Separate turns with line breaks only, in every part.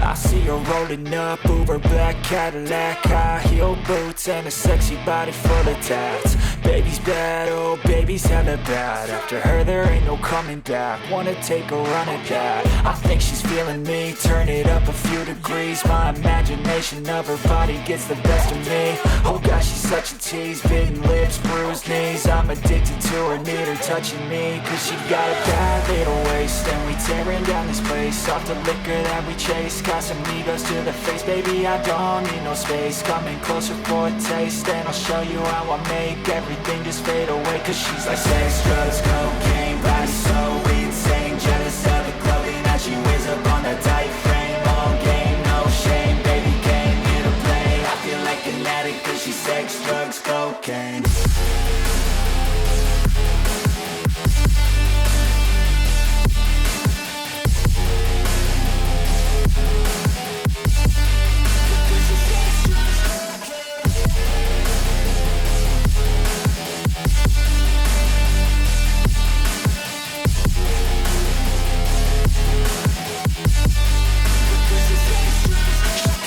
I see her rolling up, Uber black Cadillac, high heel boots and a sexy body full of tats. Baby's bad, oh baby's hella bad. After her there ain't no coming back. Wanna take a run at that. I think she's feeling me, turn it up a few degrees. My imagination of her body gets the best of me. Oh gosh, she's such a tease, bitten lips, bruised knees. I'm addicted to her, need her touching me. Cause she got a bad little waist, and we tearing down this place. Off the liquor that we chase, Casamigos to the face. Baby, I don't need no space, coming closer for a taste. And I'll show you how I make everything just fade away. Cause she's like sex, drugs, cocaine, body so insane. Jealous of the clothing that she wears up on that tight frame. All game, no shame, baby came here to play. I feel like an addict cause she's sex, drugs, cocaine.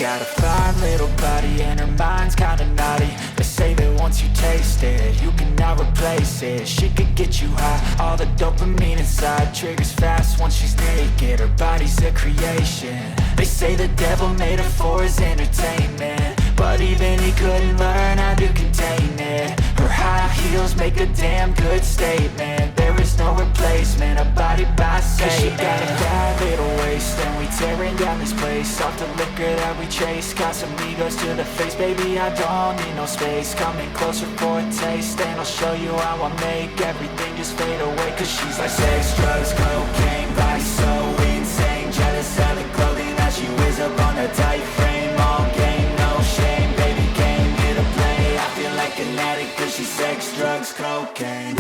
Got a fine little body and her mind's kinda naughty. They say that once you taste it, you cannot replace it. She could get you high, all the dopamine inside triggers fast once she's naked. Her body's a creation. They say the devil made her for his entertainment, but even he couldn't learn how to contain it. Her high heels make a damn good statement. There is no replacement, a body by Satan. Cause she got a bad little waist, and we tearing down this place. Off the liquor that we chase, Casamigos to the face. Baby, I don't need no space, coming closer for a taste. And I'll show you how I make everything just fade away. Cause she's like sex, drugs, cocaine, body so insane. Jealous of the clothing that she wears up on a tight frame. All game, no shame, baby came here to play. I feel like an addict cause she's sex, drugs, cocaine.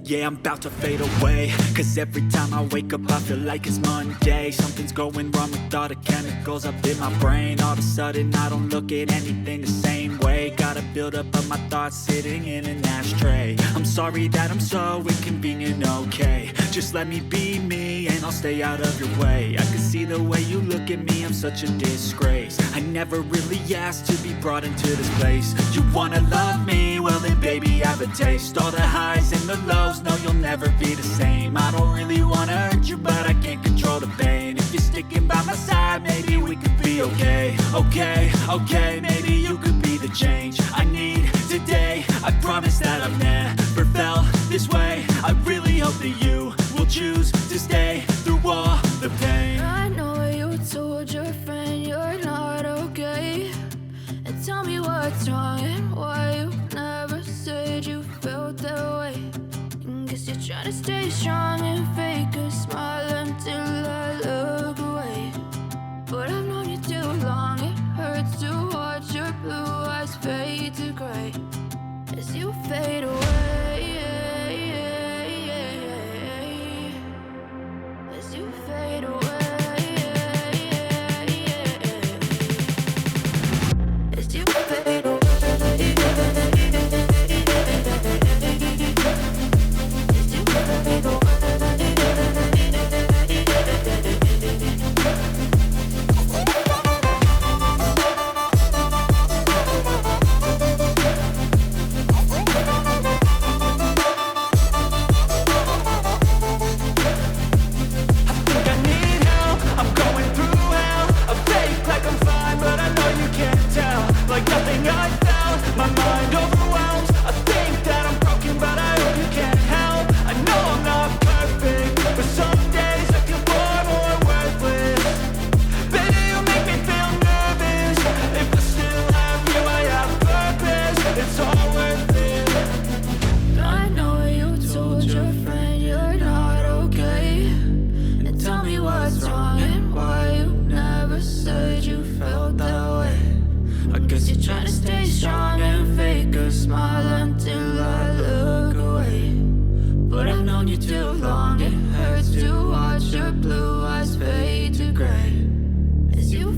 Yeah, I'm about to fade away, cause every time I wake up I feel like it's Monday. Something's going wrong with all the chemicals up in my brain. All of a sudden I don't look at anything the same way. Gotta build up of my thoughts sitting in an ashtray. I'm sorry that I'm so inconvenient, okay. Just let me be me and I'll stay out of your way. I can see the way you look at me, I'm such a disgrace. I never really asked to be brought into this place. You wanna love me? Well then baby have a taste. All the highs and the lows, no you'll never be the same. I don't really wanna hurt you but I can't control the pain. If you're sticking by my side maybe we could be okay. Okay, maybe you could be the change I need today. I promise that I've never felt this way. I really hope that you will choose to stay through all the pain.
I know you told your friend you're not okay, and tell me what's wrong and why you never said you felt that way. Guess you're trying to stay strong and fake a smile until I look away. But I've known you too long, it hurts to watch your blue eyes fade to gray as you fade away. As you fade away.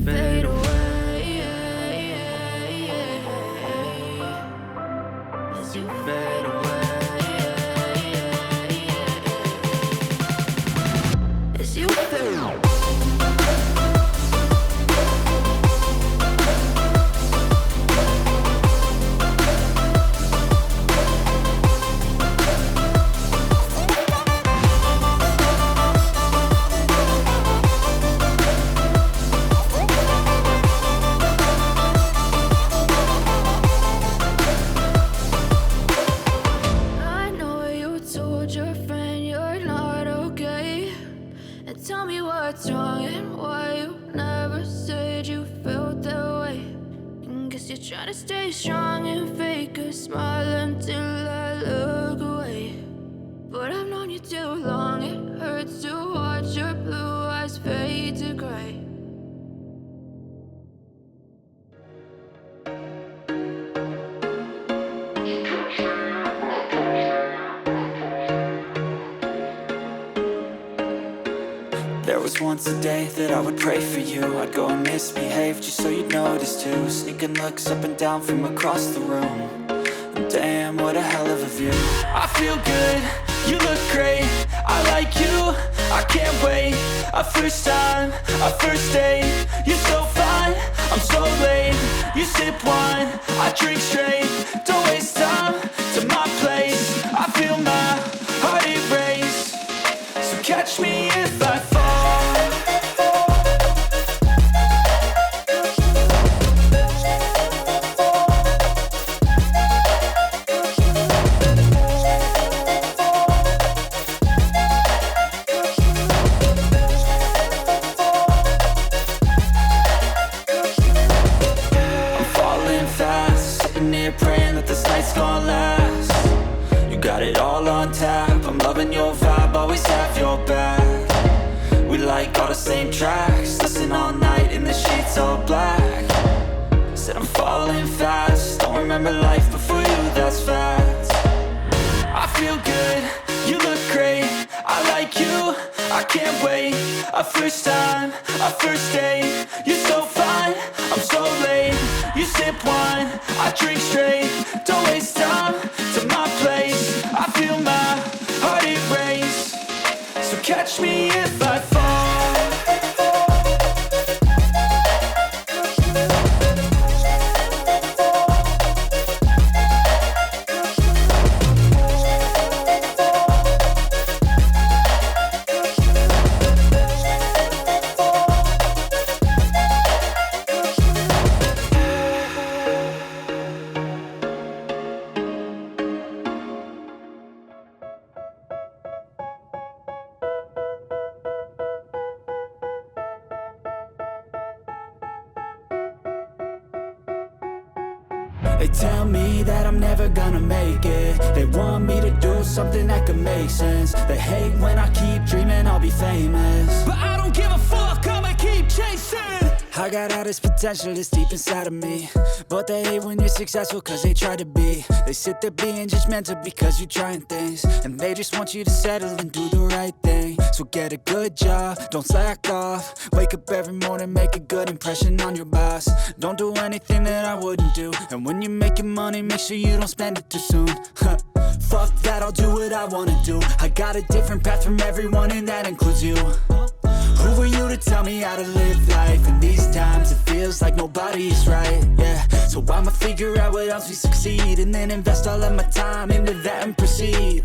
fade away.
There was once a day that I would pray for you. I'd go and misbehave just so you'd notice too. Sneaking looks up and down from across the room. And damn, what a hell of a view. I feel good, you look great, I like you, I can't wait. A first time, a first date, you're so fine, I'm so late. You sip wine, I drink straight. Don't waste time to my place. I feel my heart erase. So catch me if I fall. Praying that this night's gonna last. You got it all on tap, I'm loving your vibe, always have your back. We like all the same tracks, listen all night in the sheets all black. Said I'm falling fast, don't remember life before you, that's facts. I feel good, you look great, I like you, I can't wait. A first time, a first date, you're so fine, I'm so late. You sip wine, I drink straight. Don't waste time to my place. I feel my heart erase. So catch me if I fall. They tell me that I'm never gonna make it. They want me to do something that could make sense. They hate when I keep dreaming I'll be famous, but I don't give a fuck, I'ma keep chasing. I got all this potential that's deep inside of me, but they hate when you're successful cause they try to be. They sit there being judgmental because you're trying things, and they just want you to settle and do the right thing. So get a good job, don't slack off. Wake up every morning, make a good impression on your boss. Don't do anything that I wouldn't do, and when you're making money, make sure you don't spend it too soon. Fuck that, I'll do what I wanna do. I got a different path from everyone, and that includes you. Who are you to tell me how to live life? In these times it feels like nobody's right, yeah. So I'ma figure out what else we succeed, and then invest all of my time into that and proceed.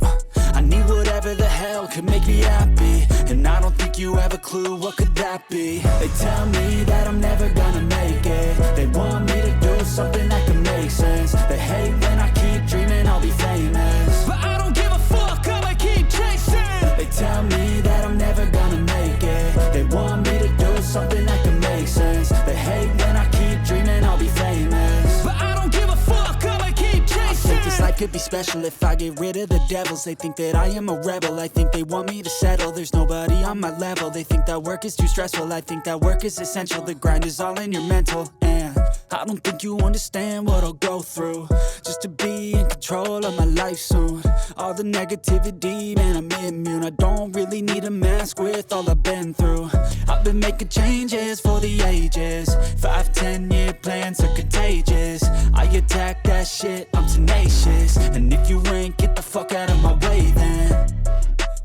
I need whatever the hell could make me happy, and I don't think you have a clue what could that be. They tell me that I'm never gonna make it. They want me to do something that can make sense. They hate when I keep dreaming I'll be famous, but I don't give a fuck, I'ma keep chasing. They tell me that I'm never gonna make it. They want me to do something that can make sense. They hate when I keep dreaming I'll be famous, but I don't give a fuck, I'ma keep chasing. I think this life could be special if I get rid of the devils. They think that I am a rebel, I think they want me to settle. There's nobody on my level, they think that work is too stressful. I think that work is essential, the grind is all in your mental. And I don't think you understand what I'll go through just to be in control of my life soon. All the negativity, man, I'm immune. I don't really need a mask with all I've been through. I've been making changes for the ages. 5-10 year plans are contagious. I attack that shit, I'm tenacious. And if you ain't, get the fuck out of my way then.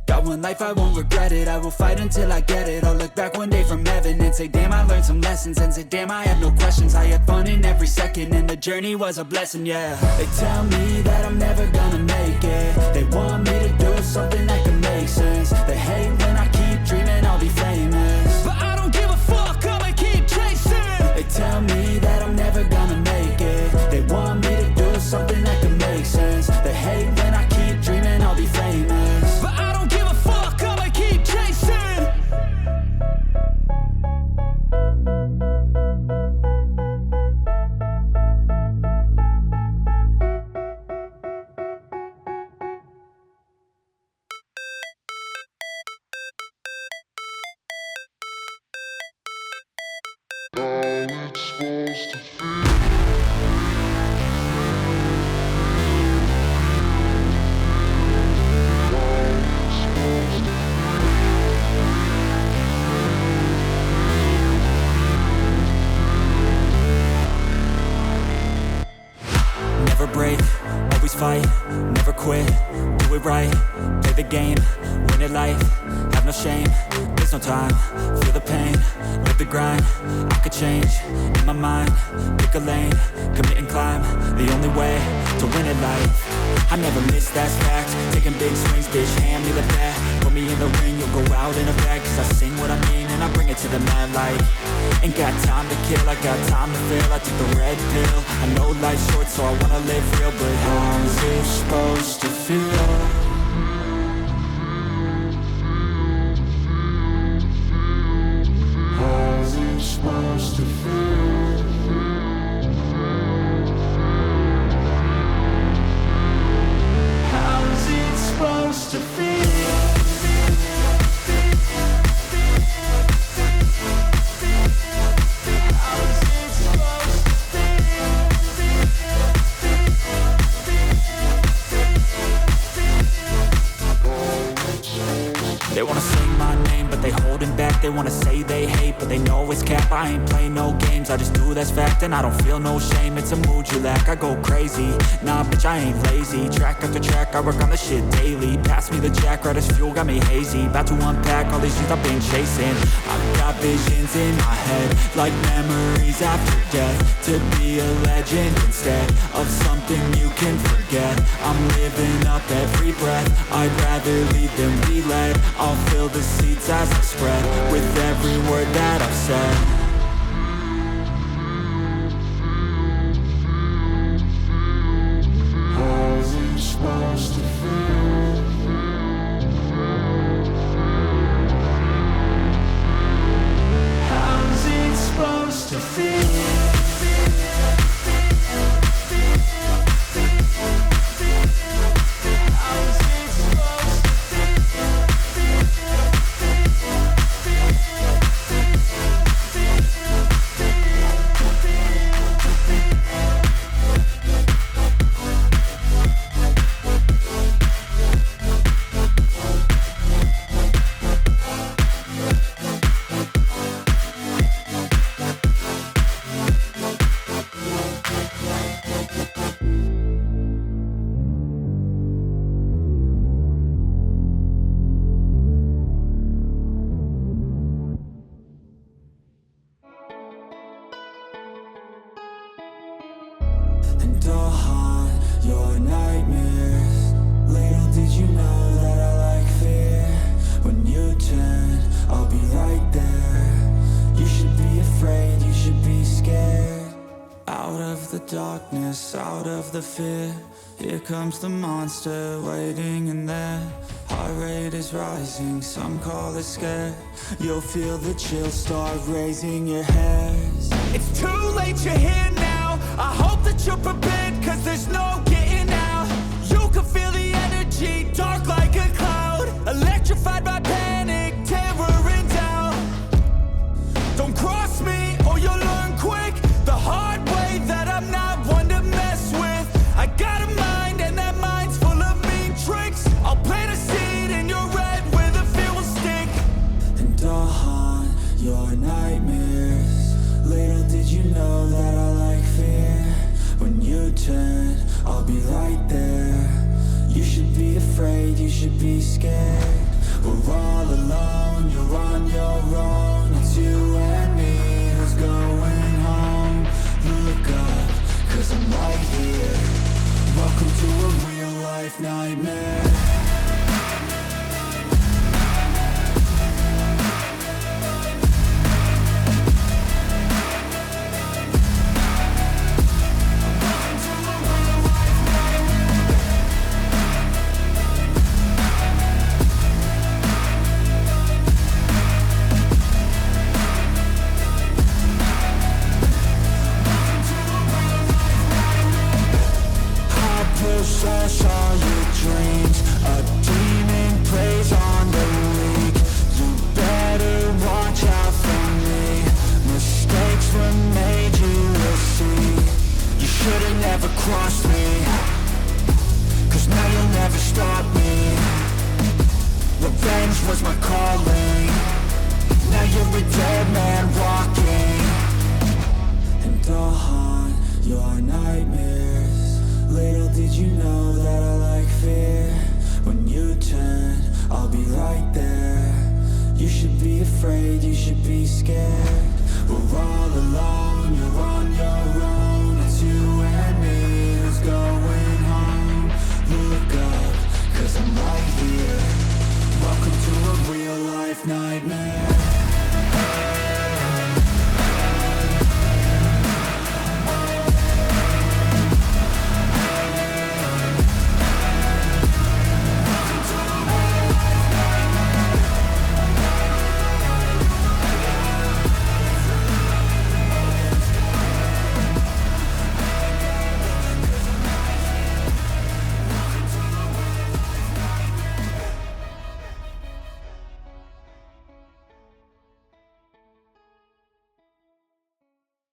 Got one life, I won't regret it. I will fight until I get it. I'll look back one day from heaven and say, damn, I learned some lessons. And say, damn, I have no questions. I had fun in every second, and the journey was a blessing, yeah. They tell me that I'm never gonna make it. They want me to do something that can make sense. They hate when I keep dreaming I'll be famous, but I don't give a fuck, I'ma keep chasing. They tell me that I'm never gonna make it. They want me to do something that can make sense. They hate when I keep dreaming I'll be famous, but I don't give a fuck, I'ma keep chasing. Never break, always fight, never quit, do it right, play the game, win it life, have no shame, there's no time, feel the pain, live the grind, I could change, in my mind, pick a lane, commit and climb, the only way to win it life. I never miss, that's fact, taking big swings, bitch, hand me the bat, put me in the ring, you'll go out in a bag, cause I sing what I mean and I bring it to the mad light. Ain't got time to kill, I got time to feel, I took the red pill, I know life's short so I wanna live real, but how's it supposed to feel? How's it supposed to feel? How's it supposed to feel? They wanna sing my name, but they holding back. They wanna say they hate, but they know it's cap. I ain't play no games, I just do that's fact. And I don't feel no shame, it's a mood you lack. I go crazy, nah bitch I ain't lazy. Track after track, I work on the shit daily. Pass me the jack, right as fuel, got me hazy. About to unpack all these things I've been chasing. I've got visions in my head, like memories after death. To be a legend instead of something you can forget. I'm living up every breath, I'd rather lead than be led. I'll fill the seats as I spread with every word that I've said. How's it supposed to feel? How's it supposed to feel? you know that I like fear? When you turn, I'll be right there. You should be afraid, you should be scared. Out of the darkness, out of the fear, here comes the monster waiting in there. Heart rate is rising, some call it scared. You'll feel the chill start raising your hairs. It's too late, you're here now. I hope that you're prepared, cause there's no getting out. You can feel the energy, dark like a cloud. Electrified by panic, terror and doubt. Don't cross me or you'll learn quick the hard way that I'm not one to mess with. I got a mind and that mind's full of mean tricks. I'll plant a seed in your red where the fear will stick. And I'll haunt your nightmares. Little did you know that I like fear. When you turn, I'll be right there. You should be afraid, you should be scared. We're all alone, you're on your own. It's you and me who's going home. Look up, cause I'm right here. Welcome to a real life nightmare. Crush all your dreams. A demon plays on the league. You better watch out for me. Mistakes were made, you will see. You should've never crossed me, cause now you'll never stop me. Revenge was my calling. Now you're a dead man walking. And I'll haunt your nightmares. Little did you know that I like fear. When you turn, I'll be right there. You should be afraid, you should be scared. We're all alone, you're on your own. It's you